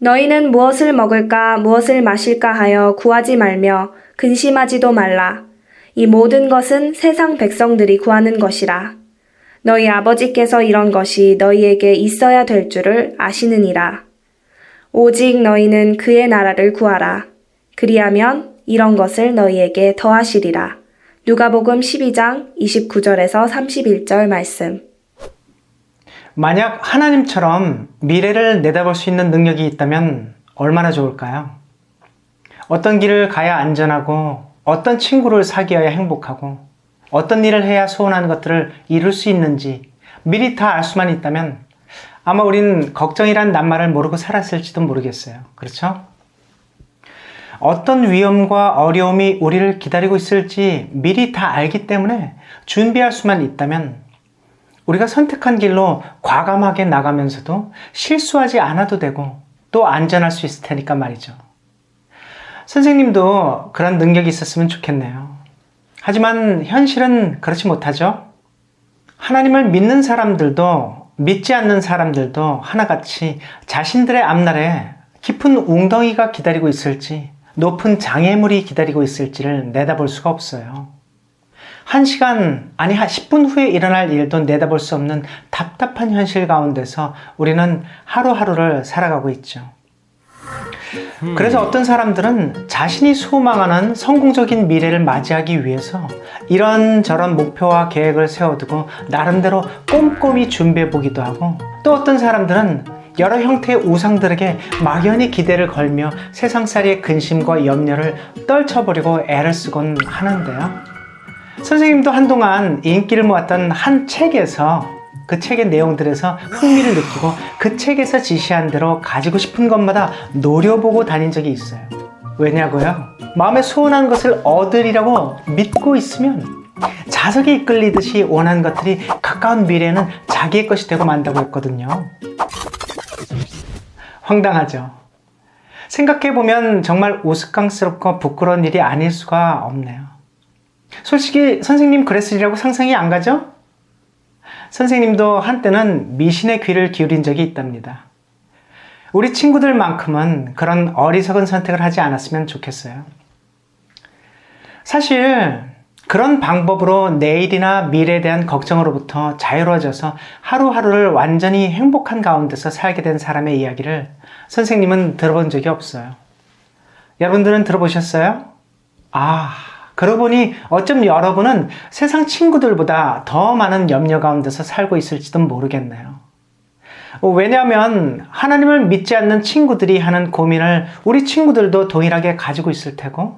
너희는 무엇을 먹을까 무엇을 마실까 하여 구하지 말며 근심하지도 말라. 이 모든 것은 세상 백성들이 구하는 것이라. 너희 아버지께서 이런 것이 너희에게 있어야 될 줄을 아시느니라. 오직 너희는 그의 나라를 구하라. 그리하면 이런 것을 너희에게 더하시리라. 누가복음 12장 29절에서 31절 말씀. 만약 하나님처럼 미래를 내다볼 수 있는 능력이 있다면 얼마나 좋을까요? 어떤 길을 가야 안전하고, 어떤 친구를 사귀어야 행복하고, 어떤 일을 해야 소원하는 것들을 이룰 수 있는지 미리 다 알 수만 있다면 아마 우린 걱정이란 낱말을 모르고 살았을지도 모르겠어요. 그렇죠? 어떤 위험과 어려움이 우리를 기다리고 있을지 미리 다 알기 때문에 준비할 수만 있다면 우리가 선택한 길로 과감하게 나가면서도 실수하지 않아도 되고 또 안전할 수 있을 테니까 말이죠. 선생님도 그런 능력이 있었으면 좋겠네요. 하지만 현실은 그렇지 못하죠. 하나님을 믿는 사람들도 믿지 않는 사람들도 하나같이 자신들의 앞날에 깊은 웅덩이가 기다리고 있을지 높은 장애물이 기다리고 있을지를 내다볼 수가 없어요. 1시간, 아니 10분 후에 일어날 일도 내다볼 수 없는 답답한 현실 가운데서 우리는 하루하루를 살아가고 있죠. 그래서 어떤 사람들은 자신이 소망하는 성공적인 미래를 맞이하기 위해서 이런저런 목표와 계획을 세워두고 나름대로 꼼꼼히 준비해 보기도 하고, 또 어떤 사람들은 여러 형태의 우상들에게 막연히 기대를 걸며 세상살이의 근심과 염려를 떨쳐버리고 애를 쓰곤 하는데요. 선생님도 한동안 인기를 모았던 한 책에서 그 책의 내용들에서 흥미를 느끼고 그 책에서 지시한 대로 가지고 싶은 것마다 노려보고 다닌 적이 있어요. 왜냐고요? 마음에 소원한 것을 얻으리라고 믿고 있으면 자석에 이끌리듯이 원하는 것들이 가까운 미래에는 자기의 것이 되고 만다고 했거든요. 황당하죠? 생각해보면 정말 우스꽝스럽고 부끄러운 일이 아닐 수가 없네요. 솔직히 선생님 그랬으리라고 상상이 안 가죠? 선생님도 한때는 미신의 귀를 기울인 적이 있답니다. 우리 친구들만큼은 그런 어리석은 선택을 하지 않았으면 좋겠어요. 사실 그런 방법으로 내일이나 미래에 대한 걱정으로부터 자유로워져서 하루하루를 완전히 행복한 가운데서 살게 된 사람의 이야기를 선생님은 들어본 적이 없어요. 여러분들은 들어보셨어요? 그러고 보니 어쩜 여러분은 세상 친구들보다 더 많은 염려 가운데서 살고 있을지도 모르겠네요. 왜냐하면 하나님을 믿지 않는 친구들이 하는 고민을 우리 친구들도 동일하게 가지고 있을 테고,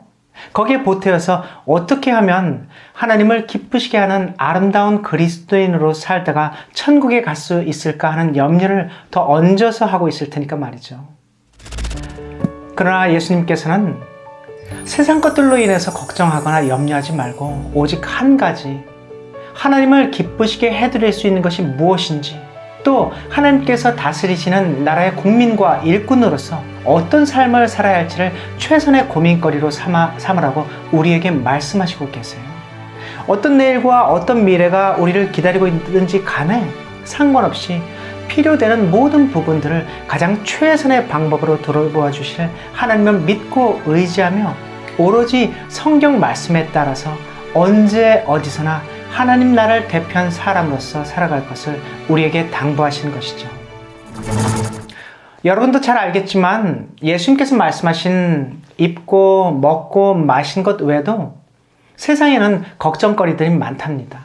거기에 보태어서 어떻게 하면 하나님을 기쁘시게 하는 아름다운 그리스도인으로 살다가 천국에 갈 수 있을까 하는 염려를 더 얹어서 하고 있을 테니까 말이죠. 그러나 예수님께서는 세상 것들로 인해서 걱정하거나 염려하지 말고 오직 한 가지, 하나님을 기쁘시게 해드릴 수 있는 것이 무엇인지, 또 하나님께서 다스리시는 나라의 국민과 일꾼으로서 어떤 삶을 살아야 할지를 최선의 고민거리로 삼으라고 우리에게 말씀하시고 계세요. 어떤 내일과 어떤 미래가 우리를 기다리고 있는지 간에 상관없이 필요되는 모든 부분들을 가장 최선의 방법으로 돌보아 주실 하나님을 믿고 의지하며 오로지 성경 말씀에 따라서 언제 어디서나 하나님 나라를 대표한 사람으로서 살아갈 것을 우리에게 당부하시는 것이죠. 여러분도 잘 알겠지만 예수님께서 말씀하신 입고 먹고 마신 것 외에도 세상에는 걱정거리들이 많답니다.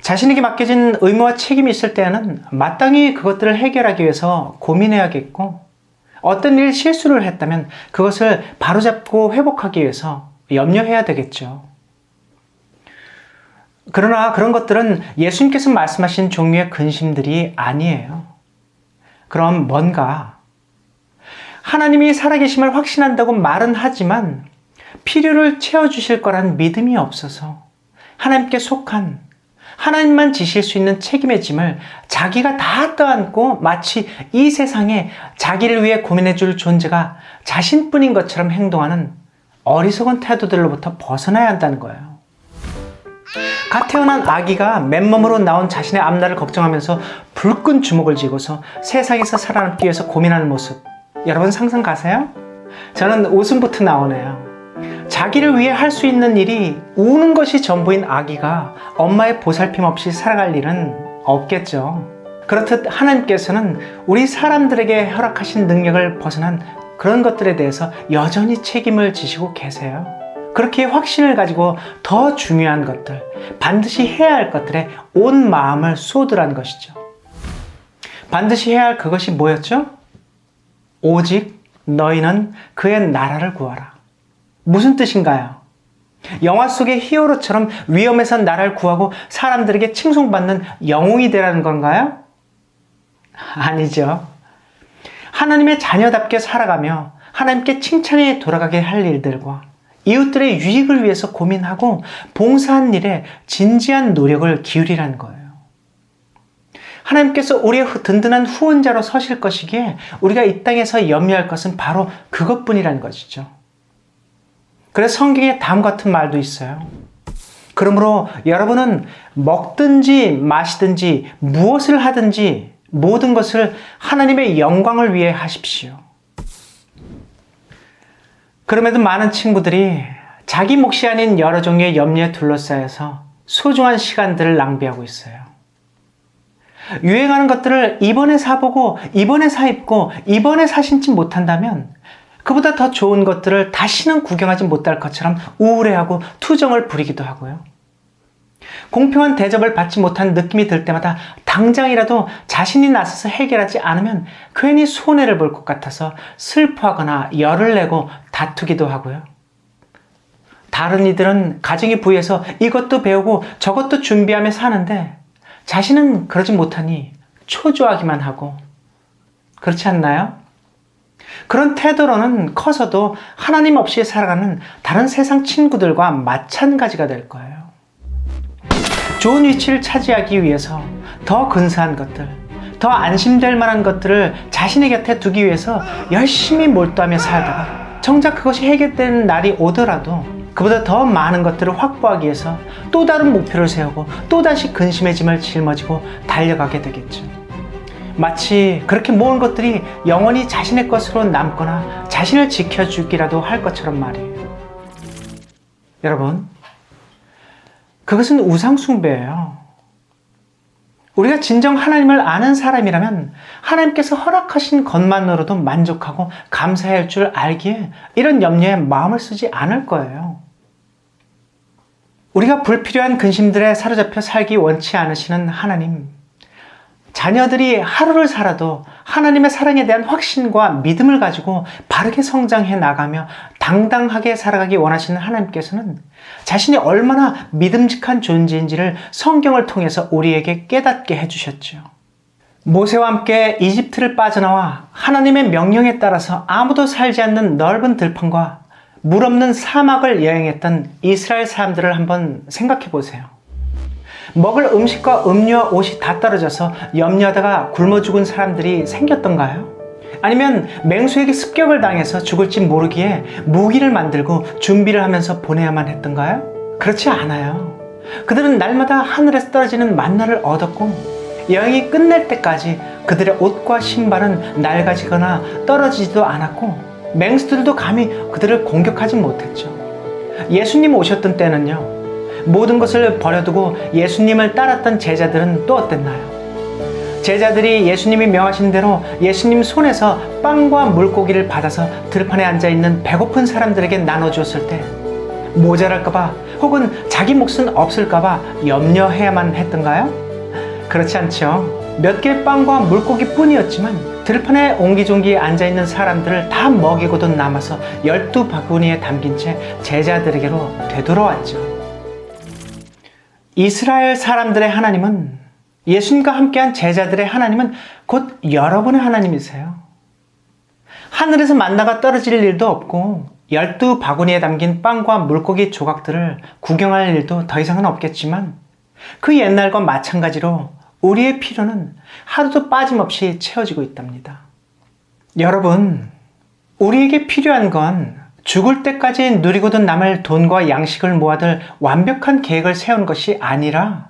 자신에게 맡겨진 의무와 책임이 있을 때에는 마땅히 그것들을 해결하기 위해서 고민해야겠고, 어떤 일 실수를 했다면 그것을 바로잡고 회복하기 위해서 염려해야 되겠죠. 그러나 그런 것들은 예수님께서 말씀하신 종류의 근심들이 아니에요. 그럼 뭔가? 하나님이 살아계심을 확신한다고 말은 하지만 필요를 채워주실 거란 믿음이 없어서 하나님께 속한, 하나님만 지실 수 있는 책임의 짐을 자기가 다 떠안고 마치 이 세상에 자기를 위해 고민해 줄 존재가 자신뿐인 것처럼 행동하는 어리석은 태도들로부터 벗어나야 한다는 거예요. 갓 태어난 아기가 맨몸으로 나온 자신의 앞날을 걱정하면서 불끈 주먹을 쥐고서 세상에서 살아남기 위해서 고민하는 모습, 여러분 상상 가세요? 저는 웃음부터 나오네요. 자기를 위해 할 수 있는 일이 우는 것이 전부인 아기가 엄마의 보살핌 없이 살아갈 일은 없겠죠. 그렇듯 하나님께서는 우리 사람들에게 허락하신 능력을 벗어난 그런 것들에 대해서 여전히 책임을 지시고 계세요. 그렇게 확신을 가지고 더 중요한 것들, 반드시 해야 할 것들에 온 마음을 쏟으란 것이죠. 반드시 해야 할 그것이 뭐였죠? 오직 너희는 그의 나라를 구하라. 무슨 뜻인가요? 영화 속의 히어로처럼 위험에서 나라를 구하고 사람들에게 칭송받는 영웅이 되라는 건가요? 아니죠. 하나님의 자녀답게 살아가며 하나님께 칭찬에 돌아가게 할 일들과 이웃들의 유익을 위해서 고민하고 봉사한 일에 진지한 노력을 기울이라는 거예요. 하나님께서 우리의 든든한 후원자로 서실 것이기에 우리가 이 땅에서 염려할 것은 바로 그것뿐이라는 것이죠. 그래서 성경에 다음과 같은 말도 있어요. 그러므로 여러분은 먹든지 마시든지 무엇을 하든지 모든 것을 하나님의 영광을 위해 하십시오. 그럼에도 많은 친구들이 자기 몫이 아닌 여러 종류의 염려에 둘러싸여서 소중한 시간들을 낭비하고 있어요. 유행하는 것들을 이번에 사보고 이번에 사입고 이번에 사신지 못한다면 그보다 더 좋은 것들을 다시는 구경하지 못할 것처럼 우울해하고 투정을 부리기도 하고요. 공평한 대접을 받지 못한 느낌이 들 때마다 당장이라도 자신이 나서서 해결하지 않으면 괜히 손해를 볼 것 같아서 슬퍼하거나 열을 내고 다투기도 하고요. 다른 이들은 가정에 부해서 이것도 배우고 저것도 준비하며 사는데 자신은 그러지 못하니 초조하기만 하고, 그렇지 않나요? 그런 태도로는 커서도 하나님 없이 살아가는 다른 세상 친구들과 마찬가지가 될 거예요. 좋은 위치를 차지하기 위해서 더 근사한 것들, 더 안심될 만한 것들을 자신의 곁에 두기 위해서 열심히 몰두하며 살다가 정작 그것이 해결되는 날이 오더라도 그보다 더 많은 것들을 확보하기 위해서 또 다른 목표를 세우고 또다시 근심의 짐을 짊어지고 달려가게 되겠죠. 마치 그렇게 모은 것들이 영원히 자신의 것으로 남거나 자신을 지켜주기라도 할 것처럼 말이에요. 여러분, 그것은 우상숭배예요. 우리가 진정 하나님을 아는 사람이라면 하나님께서 허락하신 것만으로도 만족하고 감사해야 할 줄 알기에 이런 염려에 마음을 쓰지 않을 거예요. 우리가 불필요한 근심들에 사로잡혀 살기 원치 않으시는 하나님, 자녀들이 하루를 살아도 하나님의 사랑에 대한 확신과 믿음을 가지고 바르게 성장해 나가며 당당하게 살아가기 원하시는 하나님께서는 자신이 얼마나 믿음직한 존재인지를 성경을 통해서 우리에게 깨닫게 해주셨죠. 모세와 함께 이집트를 빠져나와 하나님의 명령에 따라서 아무도 살지 않는 넓은 들판과 물 없는 사막을 여행했던 이스라엘 사람들을 한번 생각해 보세요. 먹을 음식과 음료와 옷이 다 떨어져서 염려하다가 굶어 죽은 사람들이 생겼던가요? 아니면 맹수에게 습격을 당해서 죽을지 모르기에 무기를 만들고 준비를 하면서 보내야만 했던가요? 그렇지 않아요. 그들은 날마다 하늘에서 떨어지는 만나를 얻었고 여행이 끝날 때까지 그들의 옷과 신발은 낡아지거나 떨어지지도 않았고 맹수들도 감히 그들을 공격하지 못했죠. 예수님 오셨던 때는요, 모든 것을 버려두고 예수님을 따랐던 제자들은 또 어땠나요? 제자들이 예수님이 명하신 대로 예수님 손에서 빵과 물고기를 받아서 들판에 앉아있는 배고픈 사람들에게 나눠주었을 때 모자랄까봐 혹은 자기 몫은 없을까봐 염려해야만 했던가요? 그렇지 않죠. 몇 개의 빵과 물고기 뿐이었지만 들판에 옹기종기 앉아있는 사람들을 다 먹이고도 남아서 12바구니에 담긴 채 제자들에게로 되돌아왔죠. 이스라엘 사람들의 하나님은, 예수님과 함께한 제자들의 하나님은 곧 여러분의 하나님이세요. 하늘에서 만나가 떨어질 일도 없고 12바구니에 담긴 빵과 물고기 조각들을 구경할 일도 더 이상은 없겠지만 그 옛날과 마찬가지로 우리의 필요는 하루도 빠짐없이 채워지고 있답니다. 여러분, 우리에게 필요한 건 죽을 때까지 누리고도 남을 돈과 양식을 모아둘 완벽한 계획을 세운 것이 아니라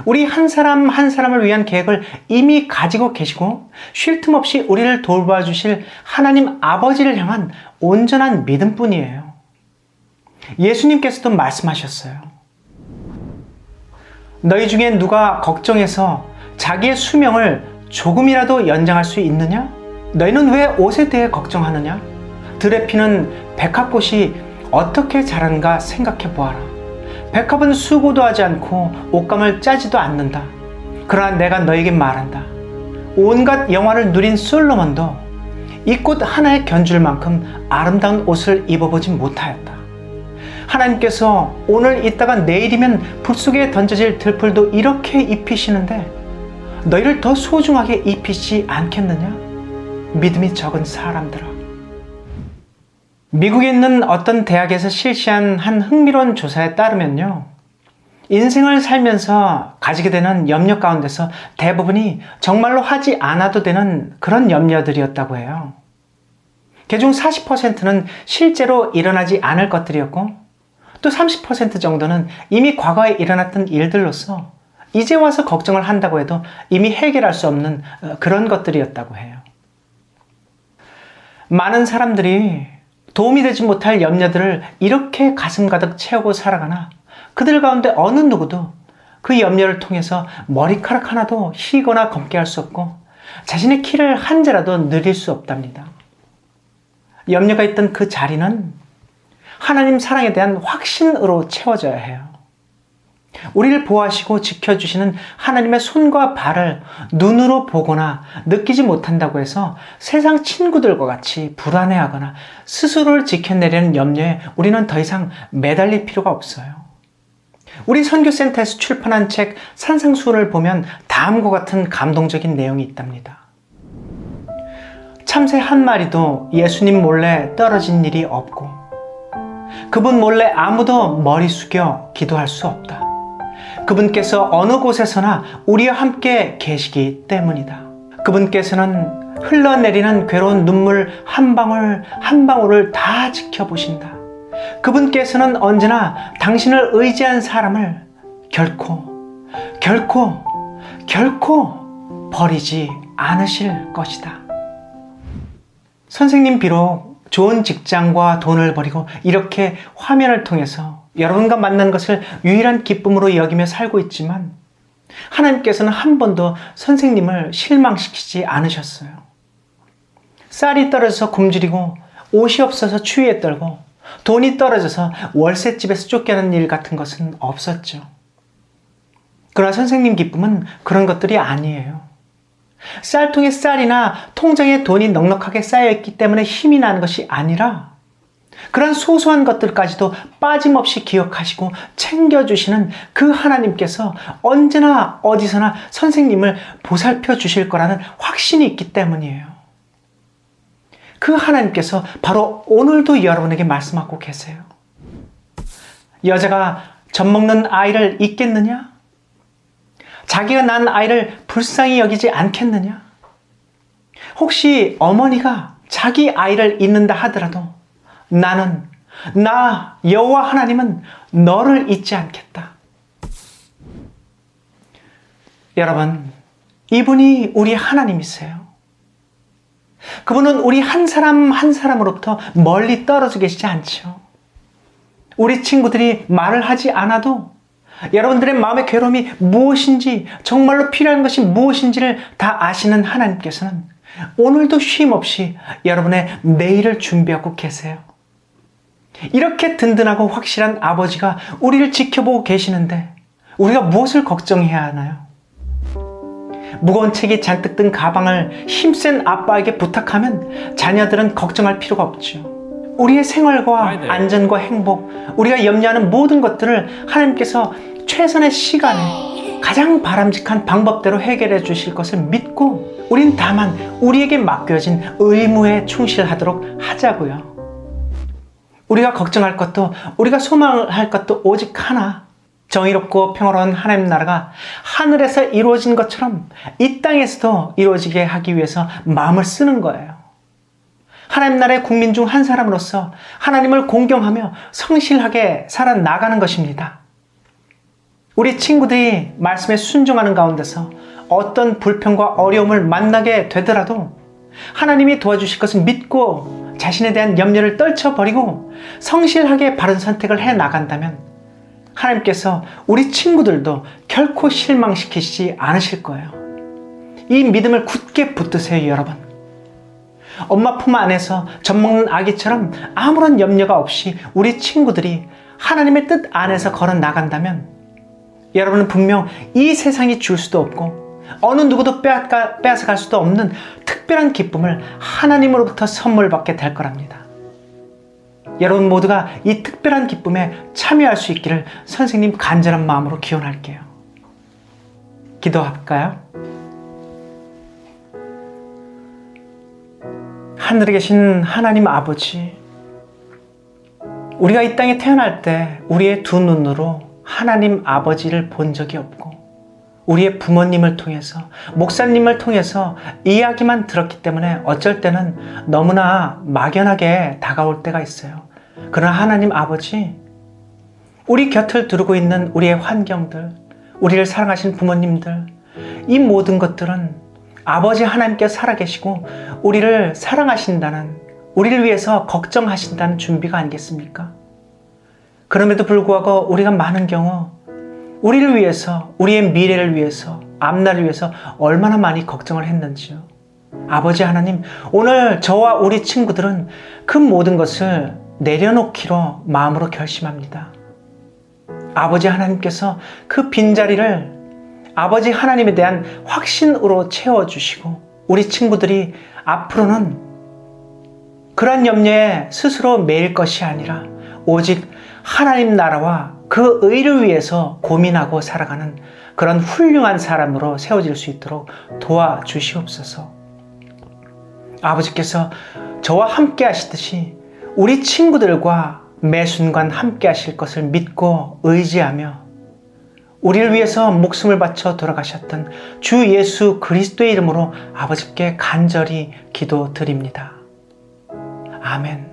우리 한 사람 한 사람을 위한 계획을 이미 가지고 계시고 쉴 틈 없이 우리를 돌봐주실 하나님 아버지를 향한 온전한 믿음뿐이에요. 예수님께서도 말씀하셨어요. 너희 중에 누가 걱정해서 자기의 수명을 조금이라도 연장할 수 있느냐? 너희는 왜 옷에 대해 걱정하느냐? 들에 피는 백합꽃이 어떻게 자라는가 생각해 보아라. 백합은 수고도 하지 않고 옷감을 짜지도 않는다. 그러나 내가 너에게 말한다. 온갖 영화를 누린 솔로몬도 이 꽃 하나에 견줄 만큼 아름다운 옷을 입어보지 못하였다. 하나님께서 오늘 있다가 내일이면 불 속에 던져질 들풀도 이렇게 입히시는데 너희를 더 소중하게 입히지 않겠느냐? 믿음이 적은 사람들아. 미국에 있는 어떤 대학에서 실시한 한 흥미로운 조사에 따르면요, 인생을 살면서 가지게 되는 염려 가운데서 대부분이 정말로 하지 않아도 되는 그런 염려들이었다고 해요. 그중 40%는 실제로 일어나지 않을 것들이었고 또 30% 정도는 이미 과거에 일어났던 일들로서 이제 와서 걱정을 한다고 해도 이미 해결할 수 없는 그런 것들이었다고 해요. 많은 사람들이 도움이 되지 못할 염려들을 이렇게 가슴 가득 채우고 살아가나 그들 가운데 어느 누구도 그 염려를 통해서 머리카락 하나도 휘거나 검게 할 수 없고 자신의 키를 한 자라도 늘릴 수 없답니다. 염려가 있던 그 자리는 하나님 사랑에 대한 확신으로 채워져야 해요. 우리를 보호하시고 지켜주시는 하나님의 손과 발을 눈으로 보거나 느끼지 못한다고 해서 세상 친구들과 같이 불안해하거나 스스로를 지켜내려는 염려에 우리는 더 이상 매달릴 필요가 없어요. 우리 선교센터에서 출판한 책 산상수훈을 보면 다음과 같은 감동적인 내용이 있답니다. 참새 한 마리도 예수님 몰래 떨어진 일이 없고 그분 몰래 아무도 머리 숙여 기도할 수 없다. 그분께서 어느 곳에서나 우리와 함께 계시기 때문이다. 그분께서는 흘러내리는 괴로운 눈물 한 방울 한 방울을 다 지켜보신다. 그분께서는 언제나 당신을 의지한 사람을 결코 버리지 않으실 것이다. 선생님 비록 좋은 직장과 돈을 버리고 이렇게 화면을 통해서 여러분과 만난 것을 유일한 기쁨으로 여기며 살고 있지만 하나님께서는 한 번도 선생님을 실망시키지 않으셨어요. 쌀이 떨어져서 굶주리고 옷이 없어서 추위에 떨고 돈이 떨어져서 월세집에서 쫓겨난 일 같은 것은 없었죠. 그러나 선생님 기쁨은 그런 것들이 아니에요. 쌀통에 쌀이나 통장에 돈이 넉넉하게 쌓여있기 때문에 힘이 나는 것이 아니라 그런 소소한 것들까지도 빠짐없이 기억하시고 챙겨주시는 그 하나님께서 언제나 어디서나 선생님을 보살펴 주실 거라는 확신이 있기 때문이에요. 그 하나님께서 바로 오늘도 여러분에게 말씀하고 계세요. 여자가 젖먹는 아이를 잊겠느냐? 자기가 낳은 아이를 불쌍히 여기지 않겠느냐? 혹시 어머니가 자기 아이를 잊는다 하더라도 나 여호와 하나님은 너를 잊지 않겠다. 여러분, 이분이 우리 하나님이세요. 그분은 우리 한 사람 한 사람으로부터 멀리 떨어져 계시지 않죠. 우리 친구들이 말을 하지 않아도 여러분들의 마음의 괴로움이 무엇인지, 정말로 필요한 것이 무엇인지를 다 아시는 하나님께서는 오늘도 쉼 없이 여러분의 내일을 준비하고 계세요. 이렇게 든든하고 확실한 아버지가 우리를 지켜보고 계시는데 우리가 무엇을 걱정해야 하나요? 무거운 책이 잔뜩 든 가방을 힘센 아빠에게 부탁하면 자녀들은 걱정할 필요가 없죠. 우리의 생활과 안전과 행복, 우리가 염려하는 모든 것들을 하나님께서 최선의 시간에 가장 바람직한 방법대로 해결해 주실 것을 믿고 우린 다만 우리에게 맡겨진 의무에 충실하도록 하자고요. 우리가 걱정할 것도 우리가 소망할 것도 오직 하나, 정의롭고 평화로운 하나님 나라가 하늘에서 이루어진 것처럼 이 땅에서도 이루어지게 하기 위해서 마음을 쓰는 거예요. 하나님 나라의 국민 중 한 사람으로서 하나님을 공경하며 성실하게 살아나가는 것입니다. 우리 친구들이 말씀에 순종하는 가운데서 어떤 불평과 어려움을 만나게 되더라도 하나님이 도와주실 것을 믿고 자신에 대한 염려를 떨쳐버리고 성실하게 바른 선택을 해 나간다면 하나님께서 우리 친구들도 결코 실망시키시지 않으실 거예요. 이 믿음을 굳게 붙드세요, 여러분. 엄마 품 안에서 젖먹는 아기처럼 아무런 염려가 없이 우리 친구들이 하나님의 뜻 안에서 걸어 나간다면 여러분은 분명 이 세상이 줄 수도 없고 어느 누구도 빼앗아갈 수도 없는 특별한 기쁨을 하나님으로부터 선물 받게 될 거랍니다. 여러분 모두가 이 특별한 기쁨에 참여할 수 있기를 선생님 간절한 마음으로 기원할게요. 기도할까요? 하늘에 계신 하나님 아버지, 우리가 이 땅에 태어날 때 우리의 두 눈으로 하나님 아버지를 본 적이 없고 우리의 부모님을 통해서 목사님을 통해서 이야기만 들었기 때문에 어쩔 때는 너무나 막연하게 다가올 때가 있어요. 그러나 하나님 아버지, 우리 곁을 두르고 있는 우리의 환경들, 우리를 사랑하신 부모님들, 이 모든 것들은 아버지 하나님께서 살아계시고 우리를 사랑하신다는, 우리를 위해서 걱정하신다는 준비가 아니겠습니까? 그럼에도 불구하고 우리가 많은 경우 우리를 위해서, 우리의 미래를 위해서, 앞날을 위해서 얼마나 많이 걱정을 했는지요. 아버지 하나님, 오늘 저와 우리 친구들은 그 모든 것을 내려놓기로 마음으로 결심합니다. 아버지 하나님께서 그 빈자리를 아버지 하나님에 대한 확신으로 채워주시고 우리 친구들이 앞으로는 그런 염려에 스스로 매일 것이 아니라 오직 하나님 나라와 그 의를 위해서 고민하고 살아가는 그런 훌륭한 사람으로 세워질 수 있도록 도와주시옵소서. 아버지께서 저와 함께 하시듯이 우리 친구들과 매 순간 함께 하실 것을 믿고 의지하며 우리를 위해서 목숨을 바쳐 돌아가셨던 주 예수 그리스도의 이름으로 아버지께 간절히 기도드립니다. 아멘.